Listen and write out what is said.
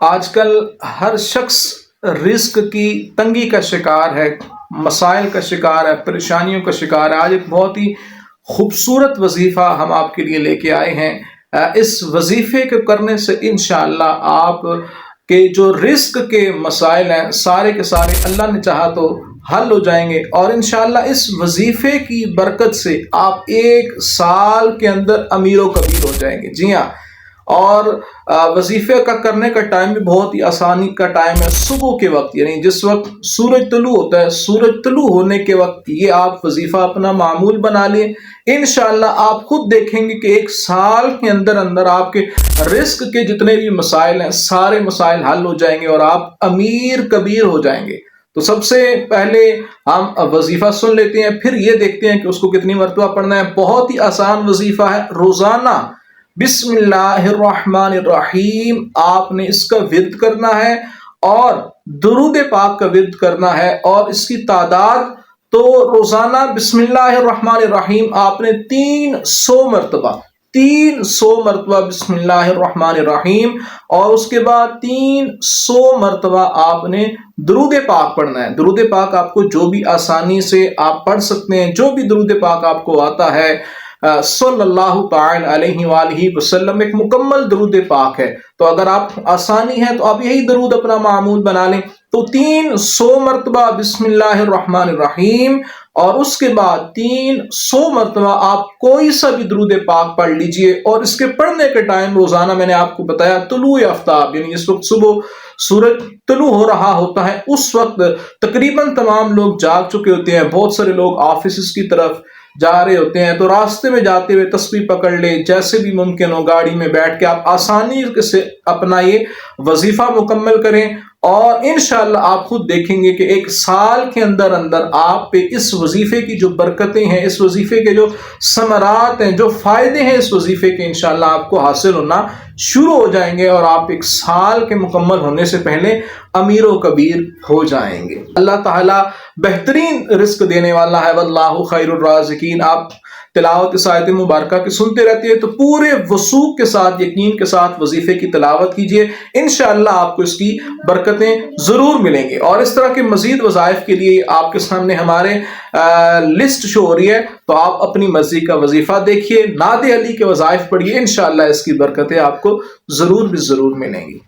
آج کل ہر شخص رزق کی تنگی کا شکار ہے، مسائل کا شکار ہے، پریشانیوں کا شکار ہے۔ آج ایک بہت ہی خوبصورت وظیفہ ہم آپ کے لیے لے کے آئے ہیں۔ اس وظیفے کو کرنے سے انشاءاللہ آپ کے جو رزق کے مسائل ہیں سارے کے سارے اللہ نے چاہا تو حل ہو جائیں گے، اور انشاءاللہ اس وظیفے کی برکت سے آپ 1 سال کے اندر امیر و کبیر ہو جائیں گے۔ جی ہاں، اور وظیفے کا کرنے کا ٹائم بھی بہت ہی آسانی کا ٹائم ہے، صبح کے وقت، یعنی جس وقت سورج طلوع ہوتا ہے، سورج طلوع ہونے کے وقت یہ آپ وظیفہ اپنا معمول بنا لیں۔ انشاءاللہ آپ خود دیکھیں گے کہ 1 سال کے اندر اندر آپ کے رزق کے جتنے بھی مسائل ہیں سارے مسائل حل ہو جائیں گے اور آپ امیر کبیر ہو جائیں گے۔ تو سب سے پہلے ہم وظیفہ سن لیتے ہیں، پھر یہ دیکھتے ہیں کہ اس کو کتنی مرتبہ پڑھنا ہے۔ بہت ہی آسان وظیفہ ہے، روزانہ بسم اللہ الرحمن الرحیم آپ نے اس کا ورد کرنا ہے اور درود پاک کا ورد کرنا ہے، اور اس کی تعداد تو روزانہ بسم اللہ الرحمن الرحیم آپ نے 300 مرتبہ بسم اللہ الرحمن الرحیم، اور اس کے بعد 300 مرتبہ آپ نے درود پاک پڑھنا ہے۔ درود پاک آپ کو جو بھی آسانی سے آپ پڑھ سکتے ہیں، جو بھی درود پاک آپ کو آتا ہے، صلی اللہ تعالی علیہ وآلہ وسلم ایک مکمل درود پاک ہے۔ تو اگر آپ آسانی ہے تو آپ یہی درود اپنا معمول بنا لیں۔ تو 300 مرتبہ بسم اللہ الرحمن الرحیم، اور اس کے بعد 300 مرتبہ آپ کوئی سا بھی درود پاک پڑھ لیجئے، اور اس کے پڑھنے کے ٹائم روزانہ میں نے آپ کو بتایا طلوع آفتاب، یعنی اس وقت صبح سورج طلوع ہو رہا ہوتا ہے، اس وقت تقریباً تمام لوگ جاگ چکے ہوتے ہیں، بہت سارے لوگ آفیسز کی طرف جا رہے ہوتے ہیں، تو راستے میں جاتے ہوئے تسبیح پکڑ لے، جیسے بھی ممکن ہو گاڑی میں بیٹھ کے آپ آسانی سے اپنا یہ وظیفہ مکمل کریں، اور انشاءاللہ آپ خود دیکھیں گے کہ 1 سال کے اندر اندر آپ پہ اس وظیفے کی جو برکتیں ہیں، اس وظیفے کے جو ثمرات ہیں، جو فائدے ہیں اس وظیفے کے، انشاءاللہ آپ کو حاصل ہونا شروع ہو جائیں گے، اور آپ 1 سال کے مکمل ہونے سے پہلے امیر و کبیر ہو جائیں گے۔ اللہ تعالیٰ بہترین رزق دینے والا ہے، واللہ خیر الرازقین۔ آپ تلاوت اس آیت مبارکہ کی سنتے رہتے ہیں تو پورے وثوق کے ساتھ، یقین کے ساتھ وظیفے کی تلاوت کیجئے، انشاءاللہ آپ کو اس کی برکتیں ضرور ملیں گے۔ اور اس طرح کے مزید وظائف کے لیے آپ کے سامنے ہمارے لسٹ شو ہو رہی ہے، تو آپ اپنی مرضی کا وظیفہ دیکھیے، نعت علی کے وظائف پڑھیے، انشاءاللہ اس کی برکتیں آپ کو ضرور بھی ضرور ملیں گی۔